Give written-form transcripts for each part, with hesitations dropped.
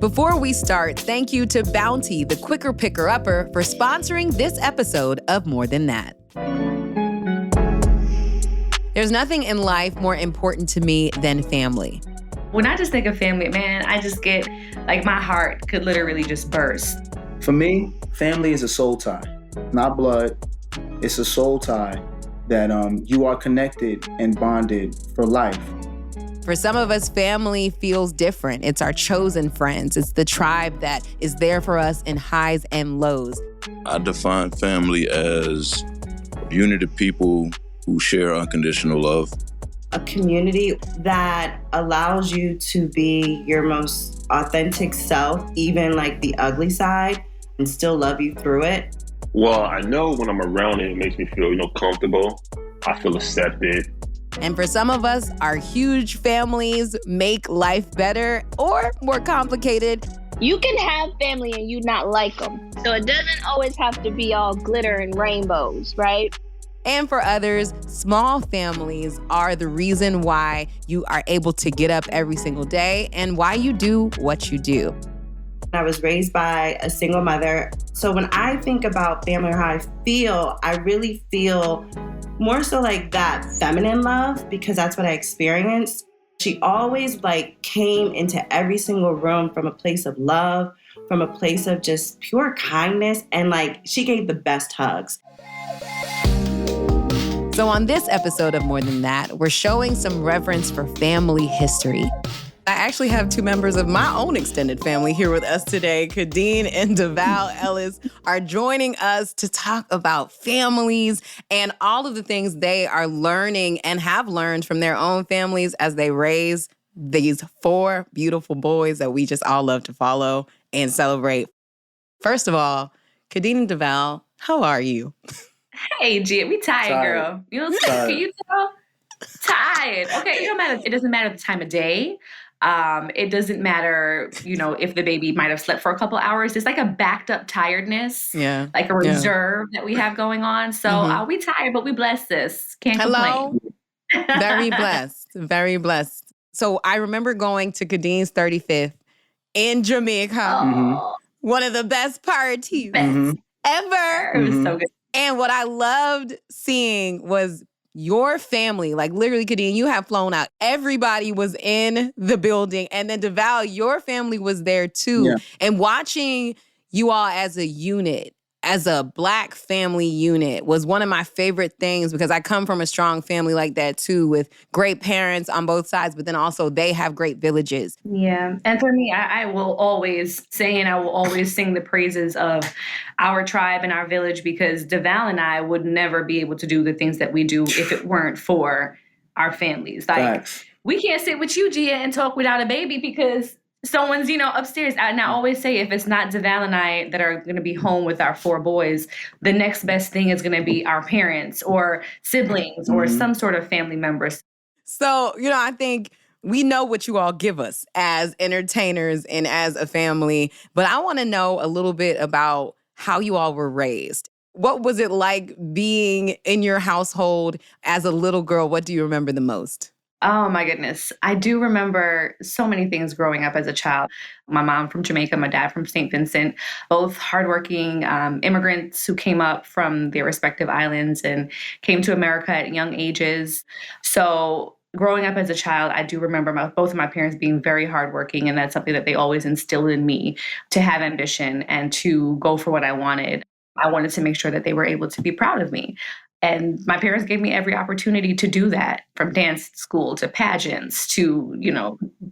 Before we start, thank you to Bounty, the quicker picker-upper, for sponsoring this episode of More Than That. There's nothing in life more important to me than family. When I just think of family, man, I just get, like, my heart could literally just burst. For me, family is a soul tie, not blood. It's a soul tie that you are connected and bonded for life. For some of us, family feels different. It's our chosen friends. It's the tribe that is there for us in highs and lows. I define family as a unit of people who share unconditional love. A community that allows you to be your most authentic self, even like the ugly side, and still love you through it. Well, I know when I'm around it makes me feel, comfortable. I feel accepted. And for some of us, our huge families make life better or more complicated. You can have family and you not like them. So it doesn't always have to be all glitter and rainbows, right? And for others, small families are the reason why you are able to get up every single day and why you do what you do. I was raised by a single mother. So when I think about family or how I really feel more so like that feminine love, because that's what I experienced. She always came into every single room from a place of love, from a place of just pure kindness, and she gave the best hugs. So on this episode of More Than That, we're showing some reverence for family history. I actually have two members of my own extended family here with us today. Khadeen and Devale Ellis are joining us to talk about families and all of the things they are learning and have learned from their own families as they raise these four beautiful boys that we just all love to follow and celebrate. First of all, Khadeen and Devale, how are you? Hey, Gia, we tired, girl. Can you tell? Tired. Okay, it doesn't matter the time of day. It doesn't matter, if the baby might have slept for a couple hours. It's like a backed up tiredness, like a reserve that we have going on. So we tired, but we blessed this. Can't complain. Very blessed. Very blessed. So I remember going to Khadeen's 35th in Jamaica. One of the best parties ever. It was so good. And what I loved seeing was your family, literally, Khadeen, you have flown out. Everybody was in the building. And then Devale, your family was there too. Yeah. And watching you all as a unit, as a Black family unit, was one of my favorite things because I come from a strong family like that too, with great parents on both sides, but then also they have great villages. Yeah. And for me, I will always say and I will always sing the praises of our tribe and our village, because Devale and I would never be able to do the things that we do if it weren't for our families. We can't sit with you, Gia, and talk without a baby because someone's, upstairs. And I always say, if it's not Devale and I that are going to be home with our four boys, the next best thing is going to be our parents or siblings or some sort of family members. So, I think we know what you all give us as entertainers and as a family, but I want to know a little bit about how you all were raised. What was it like being in your household as a little girl? What do you remember the most? Oh, my goodness. I do remember so many things growing up as a child. My mom from Jamaica, my dad from St. Vincent, both hardworking immigrants who came up from their respective islands and came to America at young ages. So growing up as a child, I do remember both of my parents being very hardworking, and that's something that they always instilled in me, to have ambition and to go for what I wanted. I wanted to make sure that they were able to be proud of me. And my parents gave me every opportunity to do that, from dance school to pageants to,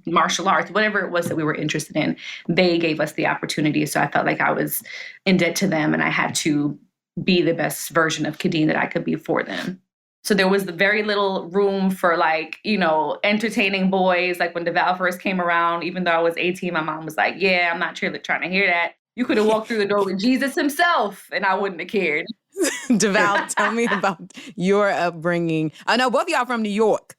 martial arts, whatever it was that we were interested in. They gave us the opportunity. So I felt like I was in debt to them and I had to be the best version of Khadeen that I could be for them. So there was very little room for entertaining boys. Like when Devale first came around, even though I was 18, my mom was like, yeah, I'm not really trying to hear that. You could have walked through the door with Jesus himself and I wouldn't have cared. Devale, tell me about your upbringing. I know both of y'all from New York.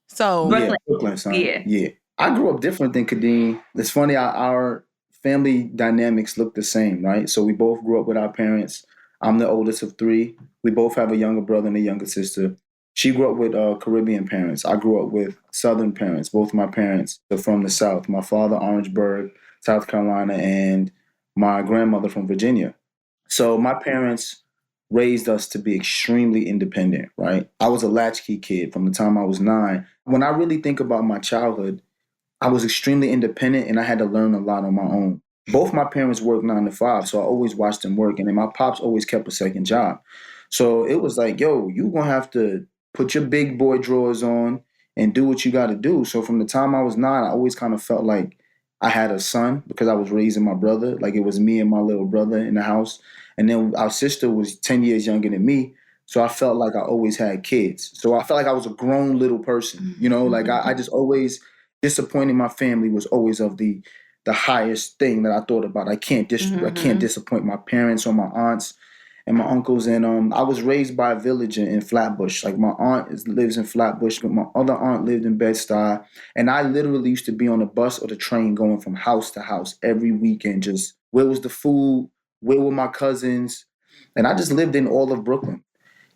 So Brooklyn, son. Yeah. I grew up different than Khadeen. It's funny, our family dynamics look the same, right? So we both grew up with our parents. I'm the oldest of three. We both have a younger brother and a younger sister. She grew up with Caribbean parents. I grew up with Southern parents. Both my parents are from the South. My father, Orangeburg, South Carolina, and my grandmother from Virginia. So my parents raised us to be extremely independent, right? I was a latchkey kid from the time I was 9. When I really think about my childhood, I was extremely independent and I had to learn a lot on my own. Both my parents worked 9 to 5, so I always watched them work. And then my pops always kept a second job. So it was like, yo, you gonna have to put your big boy drawers on and do what you got to do. So from the time I was 9, I always kind of felt like I had a son because I was raising my brother. Like it was me and my little brother in the house. And then our sister was 10 years younger than me. So I felt like I always had kids. So I felt like I was a grown little person, you know, like I just always disappointing my family was always of the highest thing that I thought about. I can't disappoint my parents or my aunts and my uncles. And I was raised by a village in Flatbush. Like my aunt lives in Flatbush, but my other aunt lived in Bed-Stuy. And I literally used to be on the bus or the train going from house to house every weekend. Just where was the food? Where were my cousins? And I just lived in all of Brooklyn,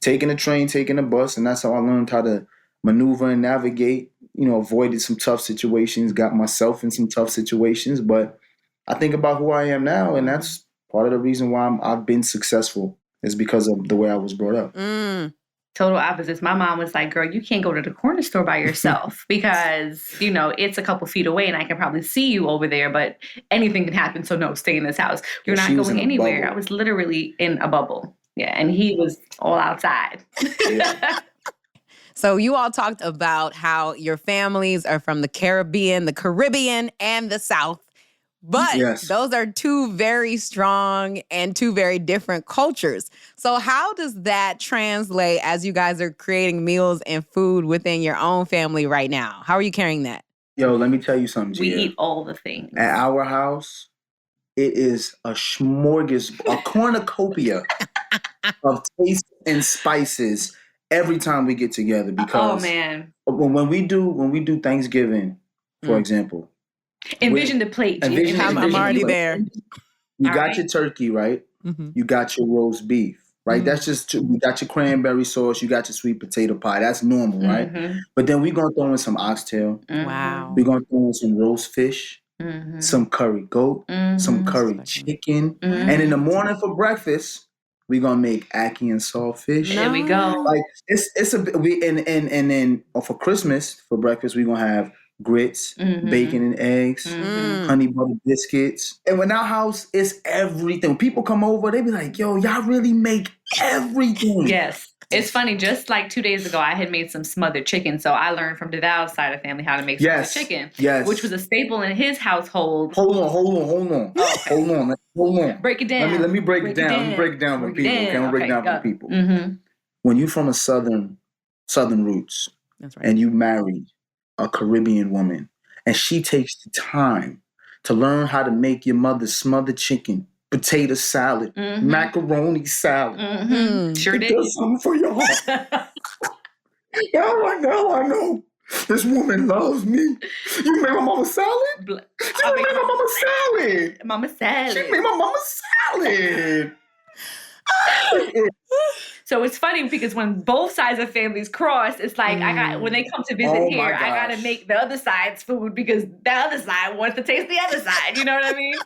taking a train, taking a bus. And that's how I learned how to maneuver and navigate, you know, avoided some tough situations, got myself in some tough situations. But I think about who I am now, and that's part of the reason why I've been successful is because of the way I was brought up. Total opposites. My mom was like, girl, you can't go to the corner store by yourself because, you know, it's a couple feet away and I can probably see you over there, but anything can happen. So no, stay in this house. You're not going anywhere. Bubble. I was literally in a bubble. Yeah. And he was all outside. Yeah. So you all talked about how your families are from the Caribbean, and the South. But Yes. Those are two very strong and two very different cultures. So how does that translate as you guys are creating meals and food within your own family right now? How are you carrying that? Yo, let me tell you something, We Gia. eat all the things. At our house, it is a a cornucopia of taste and spices every time we get together. Because when we do Thanksgiving, for example, envision the plate. I'm already there. You got your turkey, right? Mm-hmm. You got your roast beef, right? That's just you got your cranberry sauce. You got your sweet potato pie. That's normal, right? But then we're gonna throw in some oxtail. Wow. We're gonna throw in some roast fish, some curry goat, some curry chicken, and in the morning for breakfast, we're gonna make ackee and saltfish. There we go. Like it's a and then for Christmas for breakfast we're gonna have grits, bacon and eggs, honey butter biscuits. And when our house is everything. When people come over, they be like, yo, y'all really make everything. Yes. It's funny, just like 2 days ago, I had made some smothered chicken. So I learned from Devale's side of the family how to make smothered chicken, which was a staple in his household. Hold on. Hold on. Break it down. Let me break it down. Let me break it down for people. Okay, I'm gonna break it down for people. When you're from a southern roots, that's right, and you marry a Caribbean woman, and she takes the time to learn how to make your mother's smothered chicken, potato salad, macaroni salad. Sure did. Does something for your heart. I know. This woman loves me. You made my mama salad? You made my mama salad. Mama salad. She made my mama salad. So it's funny because when both sides of families cross, it's like when they come to visit here, I gotta make the other side's food because the other side wants to taste the other side. You know what I mean?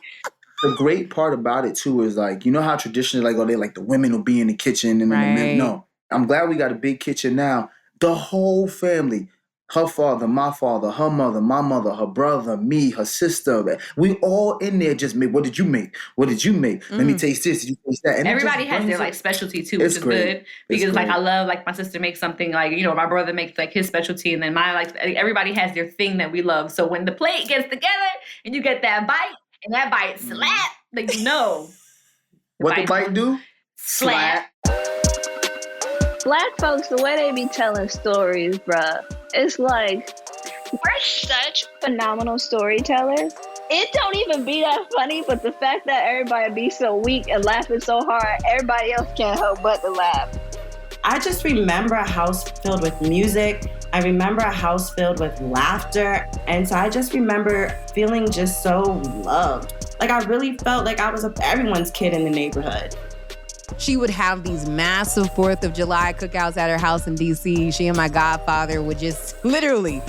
The great part about it too is like, you know how traditionally the women will be in the kitchen and the men. No, I'm glad we got a big kitchen now. The whole family. Her father, my father, her mother, my mother, her brother, me, her sister. We all in there just make, what did you make? What did you make? Let me taste this. Did you taste that? And everybody has their specialty too, which is good. Because I love my sister makes something my brother makes his specialty, and then everybody has their thing that we love. So when the plate gets together and you get that bite and that bite slap, what the bite do? Slap. Black folks, the way they be telling stories, bruh, it's like, we're such phenomenal storytellers. It don't even be that funny, but the fact that everybody be so weak and laughing so hard, everybody else can't help but to laugh. I just remember a house filled with music. I remember a house filled with laughter. And so I just remember feeling just so loved. I really felt like I was everyone's kid in the neighborhood. She would have these massive 4th of July cookouts at her house in D.C. She and my godfather would just literally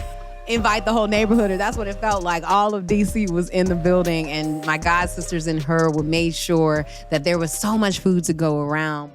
invite the whole neighborhood. Or that's what it felt like. All of D.C. was in the building, and my god sisters and her would make sure that there was so much food to go around.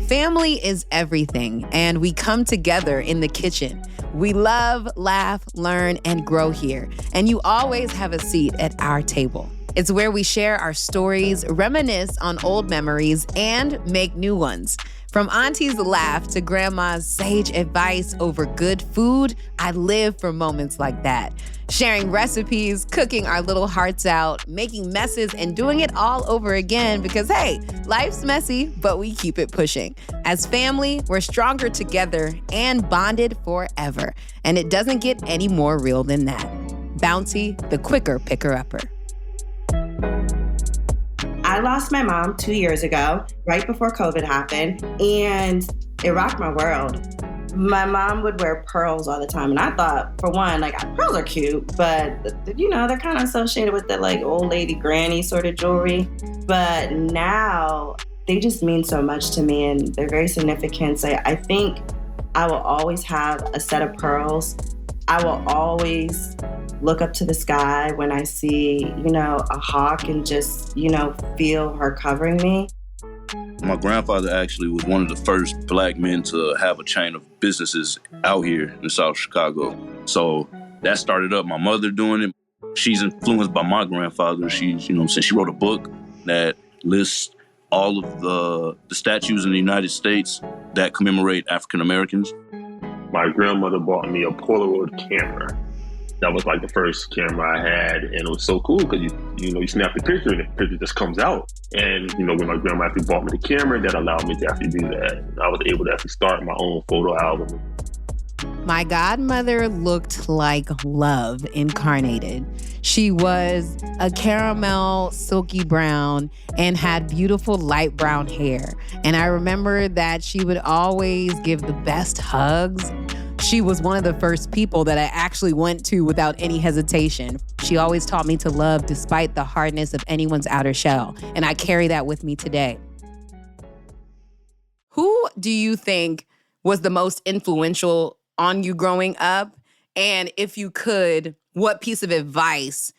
Family is everything, and we come together in the kitchen. We love, laugh, learn, and grow here. And you always have a seat at our table. It's where we share our stories, reminisce on old memories, and make new ones. From Auntie's laugh to Grandma's sage advice over good food, I live for moments like that. Sharing recipes, cooking our little hearts out, making messes, and doing it all over again because, hey, life's messy, but we keep it pushing. As family, we're stronger together and bonded forever. And it doesn't get any more real than that. Bounty, the quicker picker-upper. I lost my mom 2 years ago, right before COVID happened, and it rocked my world. My mom would wear pearls all the time, and I thought, for one, like, pearls are cute, but, you know, they're kind of associated with the, like, old lady granny sort of jewelry. But now, they just mean so much to me, and they're very significant. So I think I will always have a set of pearls. I will always look up to the sky when I see, you know, a hawk and just, you know, feel her covering me. My grandfather actually was one of the first Black men to have a chain of businesses out here in South Chicago. So that started up my mother doing it. She's influenced by my grandfather. She's, you know, since she wrote a book that lists all of the statues in the United States that commemorate African Americans. My grandmother bought me a Polaroid camera. That was like the first camera I had, and it was so cool because you snap the picture and the picture just comes out. And when my grandma actually bought me the camera, that allowed me to actually do that. I was able to actually start my own photo album. My godmother looked like love incarnated. She was a caramel, silky brown and had beautiful light brown hair. And I remember that she would always give the best hugs. She was one of the first people that I actually went to without any hesitation. She always taught me to love despite the hardness of anyone's outer shell. And I carry that with me today. Who do you think was the most influential on you growing up? And if you could, what piece of advice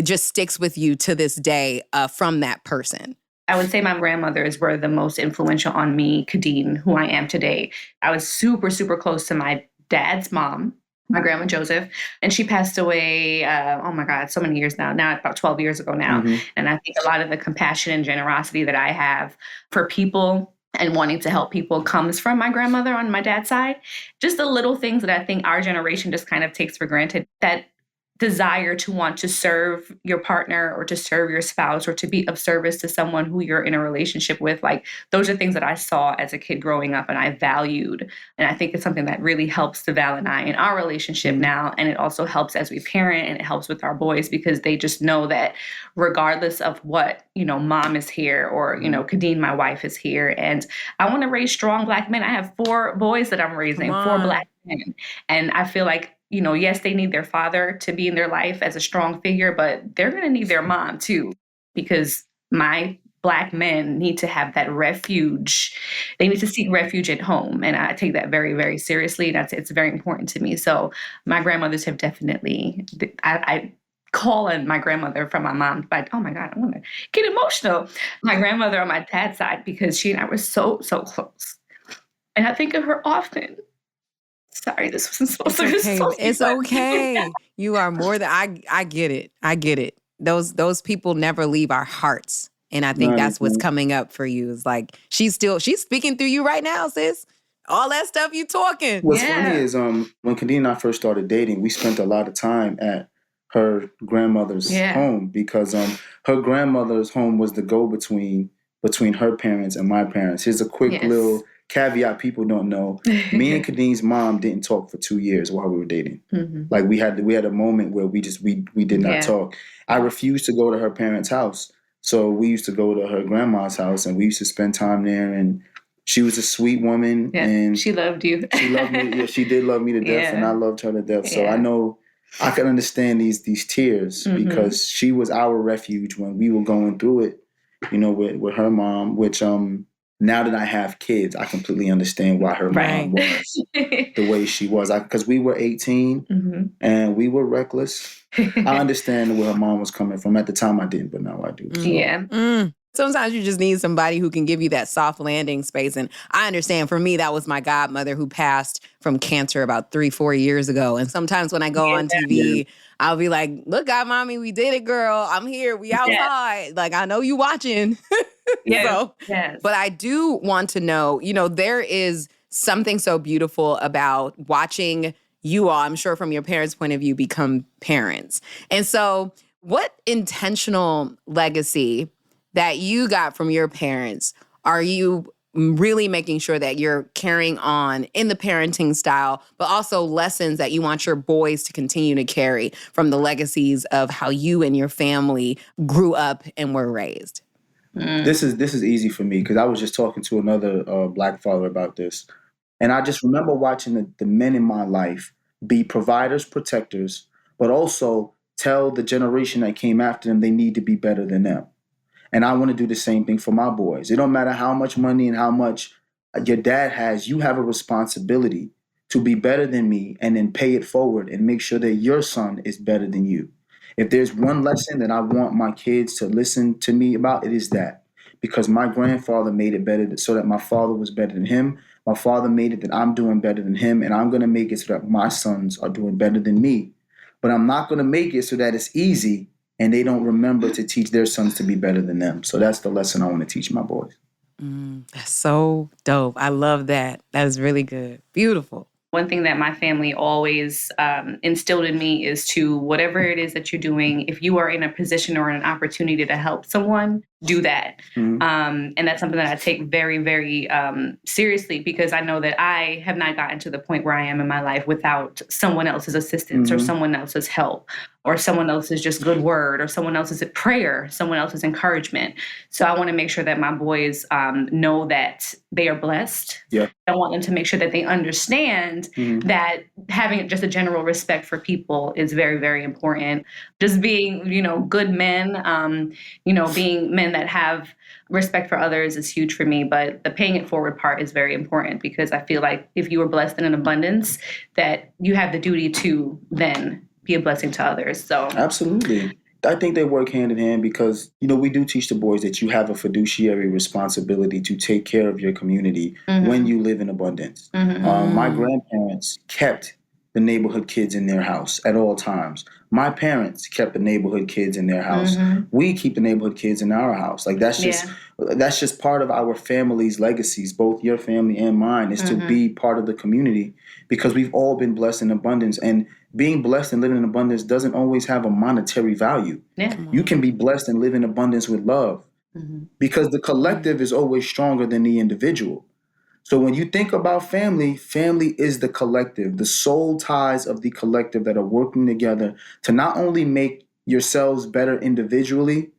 just sticks with you to this day from that person? I would say my grandmothers were the most influential on me, Khadeen, who I am today. I was super, super close to my dad's mom, my grandma Joseph, and she passed away, so many years now, about 12 years ago now. Mm-hmm. And I think a lot of the compassion and generosity that I have for people and wanting to help people comes from my grandmother on my dad's side. Just the little things that I think our generation just kind of takes for granted, that desire to want to serve your partner or to serve your spouse or to be of service to someone who you're in a relationship with. Like, those are things that I saw as a kid growing up and I valued. And I think it's something that really helps Devale and I in our relationship now. And it also helps as we parent, and it helps with our boys because they just know that regardless of what, mom is here or, Khadeen, my wife, is here. And I want to raise strong Black men. I have 4 boys that I'm raising, 4 Black men. And I feel like, yes, they need their father to be in their life as a strong figure, but they're going to need their mom too, because my Black men need to have that refuge. They need to seek refuge at home. And I take that very, very seriously. And it's very important to me. So my grandmothers have definitely, I call on my grandmother from my mom, but oh my God, I want to get emotional. My grandmother on my dad's side, because she and I were so, so close. And I think of her often. Sorry, this wasn't supposed to be so. It's okay. You are more than I get it. I get it. Those people never leave our hearts. And I think that's what's coming up for you. Is like she's speaking through you right now, sis. All that stuff you talking. What's funny is when Khadeen and I first started dating, we spent a lot of time at her grandmother's home because her grandmother's home was the go-between between her parents and my parents. Here's a quick little caveat people don't know. Me and Khadeen's mom didn't talk for 2 years while we were dating. Mm-hmm. Like we had a moment where we did not talk. I refused to go to her parents' house. So we used to go to her grandma's house and we used to spend time there, and she was a sweet woman and she loved you. She loved me. Yeah, she did love me to death and I loved her to death. So I know I can understand these tears because she was our refuge when we were going through it. with her mom, which now that I have kids, I completely understand why her mom was the way she was. Because we were 18 and we were reckless. I understand where her mom was coming from. At the time, I didn't, but now I do. So. Yeah. Sometimes you just need somebody who can give you that soft landing space. And I understand, for me, that was my godmother who passed from cancer about 3-4 years ago. And sometimes when I go on TV, I'll be like, look, godmommy, we did it, girl. I'm here. We outside. Like, I know you watching. But I do want to know, there is something so beautiful about watching you all, I'm sure from your parents' point of view, become parents. And so what intentional legacy that you got from your parents are you really making sure that you're carrying on in the parenting style, but also lessons that you want your boys to continue to carry from the legacies of how you and your family grew up and were raised? This is easy for me because I was just talking to another Black father about this. And I just remember watching the men in my life be providers, protectors, but also tell the generation that came after them they need to be better than them. And I want to do the same thing for my boys. It don't matter how much money and how much your dad has, you have a responsibility to be better than me and then pay it forward and make sure that your son is better than you. If there's one lesson that I want my kids to listen to me about, it is that. Because my grandfather made it better so that my father was better than him. My father made it that I'm doing better than him, and I'm going to make it so that my sons are doing better than me. But I'm not going to make it so that it's easy and they don't remember to teach their sons to be better than them. So that's the lesson I want to teach my boys. That's so dope. I love that. That is really good. Beautiful. One thing that my family always instilled in me is to, whatever it is that you're doing, if you are in a position or an opportunity to help someone, do that. And that's something that I take very, very seriously, because I know that I have not gotten to the point where I am in my life without someone else's assistance or someone else's help or someone else's just good word or someone else's prayer, someone else's encouragement. So I want to make sure that my boys know that they are blessed. Yeah. I want them to make sure that they understand that having just a general respect for people is very, very important. Just being, good men, being men that have respect for others is huge for me. But the paying it forward part is very important, because I feel like if you were blessed in an abundance, that you have the duty to then be a blessing to others. So absolutely. I think they work hand in hand because, we do teach the boys that you have a fiduciary responsibility to take care of your community when you live in abundance. My grandparents kept the neighborhood kids in their house at all times. My parents kept the neighborhood kids in their house. We keep the neighborhood kids in our house. Like that's just part of our family's legacies, both your family and mine, is to be part of the community, because we've all been blessed in abundance. And being blessed and living in abundance doesn't always have a monetary value. Yeah. You can be blessed and live in abundance with love, because the collective is always stronger than the individual. So when you think about family, family is the collective, the soul ties of the collective that are working together to not only make yourselves better individually,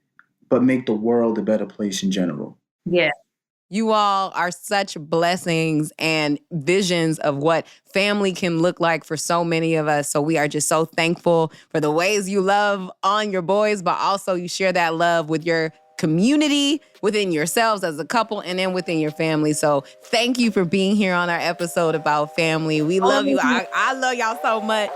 but make the world a better place in general. Yeah. You all are such blessings and visions of what family can look like for so many of us. So we are just so thankful for the ways you love on your boys, but also you share that love with your community, within yourselves as a couple, and then within your family. So thank you for being here on our episode about family. We love you. I love y'all so much.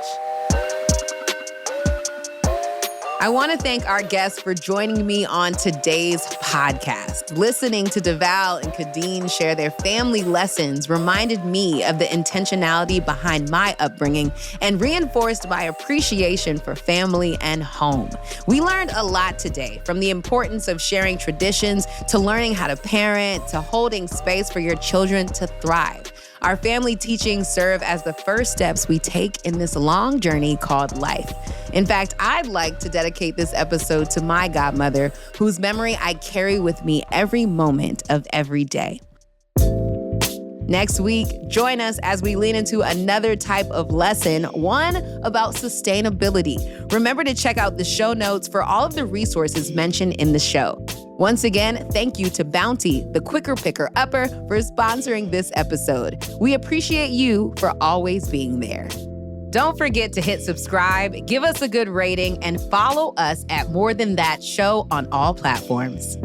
I want to thank our guests for joining me on today's podcast. Listening to Devale and Khadeen share their family lessons reminded me of the intentionality behind my upbringing and reinforced my appreciation for family and home. We learned a lot today, from the importance of sharing traditions to learning how to parent to holding space for your children to thrive. Our family teachings serve as the first steps we take in this long journey called life. In fact, I'd like to dedicate this episode to my godmother, whose memory I carry with me every moment of every day. Next week, join us as we lean into another type of lesson, one about sustainability. Remember to check out the show notes for all of the resources mentioned in the show. Once again, thank you to Bounty, the quicker picker upper, for sponsoring this episode. We appreciate you for always being there. Don't forget to hit subscribe, give us a good rating, and follow us at More Than That Show on all platforms.